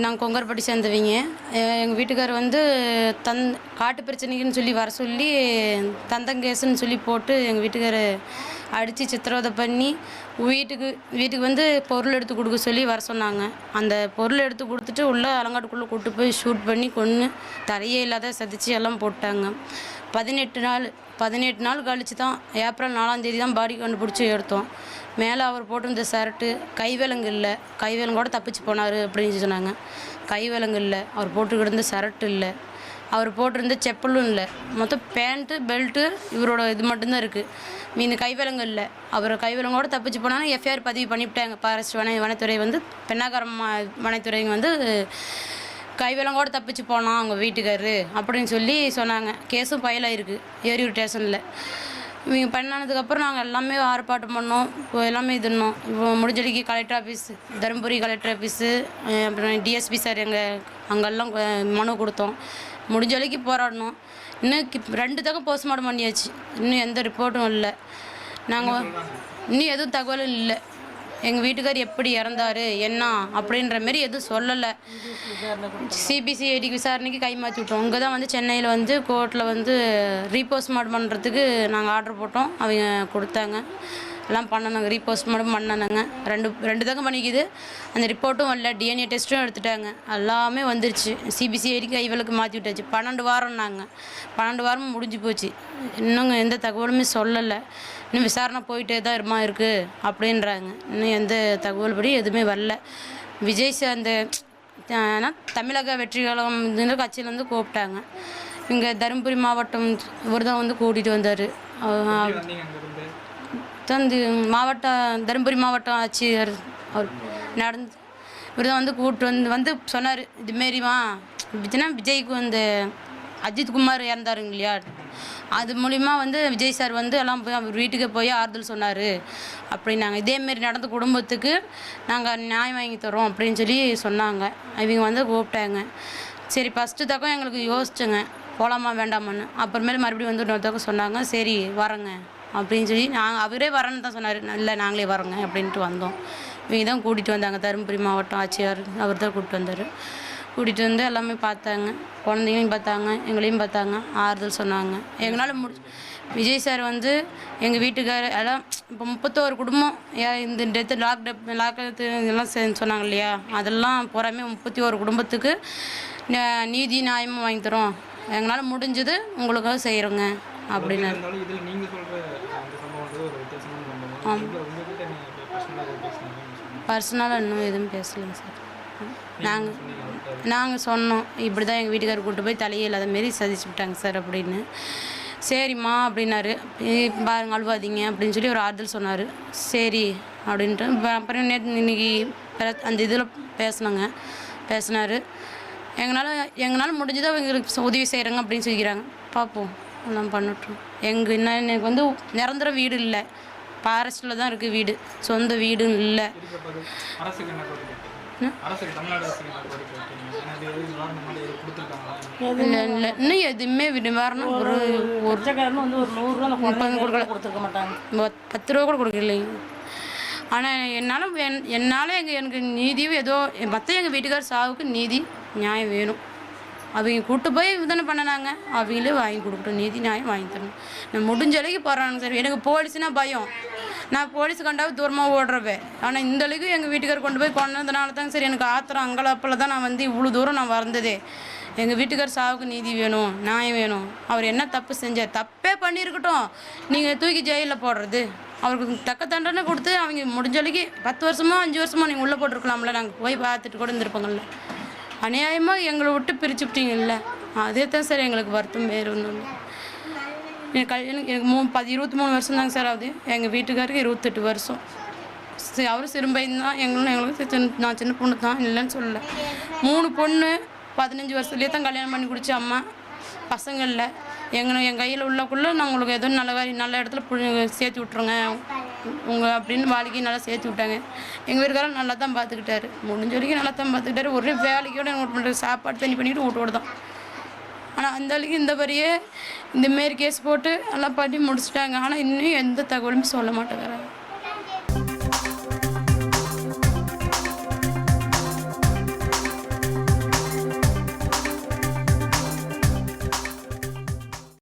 நாங்கள் கொங்கர்பட்டி சேர்ந்தவங்க. எங்கள் வீட்டுக்கார் வந்து காட்டு பிரச்சனைக்குன்னு சொல்லி வர சொல்லி தந்தங்கேசுன்னு சொல்லி போட்டு எங்கள் வீட்டுக்காரை அடித்து சித்திரவதை பண்ணி வீட்டுக்கு வந்து பொருள் எடுத்து கொடுக்க சொல்லி வர சொன்னாங்க. அந்த பொருள் எடுத்து கொடுத்துட்டு உள்ளே அலங்காட்டுக்குள்ளே கூப்பிட்டு போய் ஷூட் பண்ணி கொன்று தலையே இல்லாத சதிச்சு எல்லாம் போட்டாங்க. 18 நாள் கழித்து தான் ஏப்ரல் 4ஆம் தேதி தான் பாடி கண்டுபிடிச்சி எடுத்தோம். மேலே அவர் போட்டிருந்த ஷர்ட்டு கைவிலங்கு இல்லை, கைவிலங்கோட தப்பிச்சு போனார் அப்படின்னு சொன்னாங்க. கைவிலங்கு இல்லை, அவர் போட்டுக்கிட்டு ஷர்ட்டு இல்லை, அவர் போட்டிருந்த செப்பலும் இல்லை, மொத்தம் பேண்ட்டு பெல்ட்டு இவரோட இது மட்டும்தான் இருக்குது. மீன் கைவிலங்கு இல்லை. அவர் கைவிலங்கோட தப்பிச்சு போனாலும் எஃப்ஐஆர் பதிவு பண்ணிவிட்டாங்க. ஃபாரஸ்ட் வனத்துறை வந்து பெண்ணாகரம் வனத்துறைங்க வந்து கைவிலங்கோட தப்பிச்சு போனான் அவங்க வீட்டுக்காரரு அப்படின்னு சொல்லி சொன்னாங்க. கேஸும் ஃபைல் ஆகிருக்கு ஏரியூர் ஸ்டேஷனில். இவங்க பண்ணானதுக்கப்புறம் நாங்கள் எல்லாமே ஆர்ப்பாட்டம் பண்ணோம், இப்போ எல்லாமே இதுன்னோம். இப்போ முடிஞ்சடிக்கு collector office, Dharmapuri collector office, அப்புறம் டிஎஸ்பி சார் அங்கெல்லாம் மனு கொடுத்தோம். முடிஞ்ச வரைக்கும் போராடணும். இன்னும் 2 தடவை போஸ்ட்மார்ட்டம் பண்ணியாச்சு, இன்னும் எந்த ரிப்போர்ட்டும் இல்லை. நாங்கள் இன்னும் எதுவும் தகவலும் இல்லை. எங்கள் வீட்டுக்கார் எப்படி இறந்தார் என்ன அப்படின்ற மாரி எதுவும் சொல்லலை. சிபிசிஐடிக்கு விசாரணைக்கு கை மாற்றி விட்டோம். இங்கே தான் வந்து சென்னையில் வந்து கோர்ட்டில் வந்து ரீபோஸ்ட்மார்ட்டம் பண்ணுறதுக்கு நாங்கள் ஆர்டர் போட்டோம். அவங்க கொடுத்தாங்க, எல்லாம் பண்ணணுங்க, ரீபோஸ்ட்மார்ட்டம் பண்ணணுங்க. ரெண்டு தங்க பண்ணிக்குது. அந்த ரிப்போர்ட்டும் வரல, டிஎன்ஏ டெஸ்ட்டும் எடுத்துட்டாங்க, எல்லாமே வந்துருச்சு. சிபிசிஐடிக்கு கைவிலக்கு மாற்றி விட்டாச்சு. 12 வாரம்னாங்க. 12 வாரமும் முடிஞ்சு போச்சு. இன்னும் எந்த தகவலுமே சொல்லலை. இன்னும் விசாரணை போயிட்டே தான் இருக்குது அப்படின்றாங்க. இன்னும் எந்த தகவல் படி எதுவுமே வரல. விஜய் அந்த தமிழக வெற்றி கழகம் கட்சியிலேருந்து கூப்பிட்டாங்க. இங்கே தருமபுரி மாவட்டம் இவர் தான் வந்து கூட்டிகிட்டு வந்தார். தருமபுரி மாவட்டம் ஆட்சியர் அவர் இவர் தான் வந்து கூப்பிட்டு வந்து சொன்னார், இதுமாரிமா இப்படின்னா விஜய்க்கு வந்து அஜித் குமார் இறந்தாருங்க இல்லையா, அது மூலிமா வந்து விஜய் சார் வந்து எல்லாம் போய் அவர் வீட்டுக்கு போய் ஆறுதல் சொன்னார் அப்படின்னாங்க. இதேமாரி நடந்த குடும்பத்துக்கு நாங்கள் நியாயம் வாங்கி தரோம் அப்படின்னு சொல்லி சொன்னாங்க. இவங்க வந்து கூப்பிட்டாங்க. சரி, ஃபஸ்ட்டு தக்கம் எங்களுக்கு யோசிச்சோங்க போகலாமா வேண்டாமான்னு. அப்புறமேல மறுபடியும் வந்து இன்னொரு தக்கம் சொன்னாங்க. சரி வரேங்க அப்படின்னு சொல்லி அவரே வரேன்னு தான் சொன்னார். இல்லை நாங்களே வரோங்க அப்படின்ட்டு வந்தோம். இவங்க தான் கூட்டிகிட்டு வந்தாங்க. தருமபுரி மாவட்டம் ஆட்சியார் அவர் தான் கூப்பிட்டு வந்தார். கூட்டிகிட்டு வந்து எல்லாமே பார்த்தாங்க, குழந்தைங்களையும் பார்த்தாங்க, எங்களையும் பார்த்தாங்க, ஆறுதல் சொன்னாங்க. எங்களால் விஜய் சார் வந்து எங்கள் வீட்டுக்காரர் எல்லாம் இப்போ 31 குடும்பம் இந்த டெத்து லாக்டெத்து இதெல்லாம் சொன்னாங்க இல்லையா, அதெல்லாம் போகிறாமே 31 குடும்பத்துக்கு நீதி நியாயமும் வாங்கி தரோம், எங்களால் முடிஞ்சது உங்களுக்காக செய்கிறோங்க அப்படின்னு. பர்சனலாக இன்னும் எதுவும் பேசலைங்க சார். நாங்கள் சொன்னோம், இப்படி தான் எங்கள் வீட்டுக்காரர் கூப்பிட்டு போய் தலையே இல்லாத மாரி சதிச்சு விட்டாங்க சார் அப்படின்னு. சரிம்மா அப்படின்னாரு. பாருங்க அழுவாதீங்க அப்படின்னு சொல்லி ஒரு ஆறுதல் சொன்னார். சரி அப்படின்ட்டு அப்புறம் இன்னைக்கு அந்த இதில் பேசினார். எங்களால் முடிஞ்சதை அவங்களுக்கு உதவி செய்கிறாங்க அப்படின்னு சொல்லிக்கிறாங்க. பார்ப்போம், எல்லாம் பண்ணட்டும். எனக்கு வந்து நிரந்தர வீடு இல்லை, ஃபாரஸ்ட்டில் தான் இருக்குது வீடு, சொந்த வீடும் இல்லை. இல்லை இன்னும் எதுவுமே நிவாரணம் ஒரு 100 ரூபா கொடுத்துருக்க மாட்டாங்க, 10 ரூபா கூட கொடுக்கலைங்க. ஆனால் என்னால் எனக்கு நீதியும் ஏதோ மற்ற எங்கள் வீட்டுக்கார் சாவுக்கு நீதி நியாயம் வேணும். அவங்க கூப்பிட்டு போய் தானே பண்ணினாங்க, அவங்களே வாங்கி கொடுக்கட்டும், நீதி நியாயம் வாங்கி தரணும். நான் முடிஞ்ச அளவுக்கு போகிறாங்க சார். எனக்கு போலீஸ்னால் பயம், நான் போலீஸ் கண்டாவே தூரமாக ஓடுறவேன். ஆனால் இந்த அளவுக்கு எங்கள் வீட்டுக்கார் கொண்டு போய் கொண்டதுனால தாங்க சார் எனக்கு ஆத்திரம் அங்கலப்பில் தான் நான் வந்து இவ்வளோ தூரம் நான் வந்ததே. எங்கள் வீட்டுக்கார் சாவுக்கு நீதி வேணும், நியாயம் வேணும். அவர் என்ன தப்பு செஞ்சார், தப்பே பண்ணியிருக்கட்டும், நீங்கள் தூக்கி ஜெயிலில் போடுறது, அவருக்கு தக்க தண்டனை கொடுத்து அவங்க முடிஞ்ச அளவுக்கு 10 வருஷமோ 5 வருஷமோ நீங்கள் உள்ளே போட்டிருக்கலாம்ல, நாங்கள் போய் பார்த்துட்டு கூட இருந்திருப்பாங்கல்ல. அநியாயமாக எங்களை விட்டு பிரித்து விட்டீங்கல்ல, அதே தான் சார் எங்களுக்கு வருத்தம், வேறு ஒன்றும் இல்லை. எனக்கு 23 வருஷம் தாங்க சார் ஆகுது. எங்கள் வீட்டுக்காருக்கு 28 வருஷம். அவரும் சிறும்பையன் தான், எங்களுக்கு நான் சின்ன பொண்ணு தான், இல்லைன்னு சொல்லலை. 3 பொண்ணு 15 வருஷத்துலேயே தான் கல்யாணம் பண்ணி குடிச்ச அம்மா. பசங்க இல்லை. என் கையில் உள்ளக்குள்ளே நான் உங்களுக்கு ஏதோ நல்ல இடத்துல சேர்த்து விட்ருங்க உங்கள் அப்படின்னு வாழ்க்கையை நல்லா சேர்த்து விட்டாங்க. எங்கள் வீட்டுக்காரர் நல்லா தான் பார்த்துக்கிட்டாரு, முடிஞ்ச வரைக்கும் நல்லா தான் பார்த்துக்கிட்டாரு. ஒரே வேலைக்கோடு நோட் பண்ணுறது, சாப்பாடு தண்ணி பண்ணிவிட்டு வீட்டோடு தான். ஆனால் அந்த அளவுக்கு இந்த மாதிரியே இந்தமாரி கேஸ் போட்டு எல்லாம் பண்ணி முடிச்சுட்டாங்க. ஆனால் இன்னும் எந்த தகவலுமே சொல்ல மாட்டேங்கிறாங்க.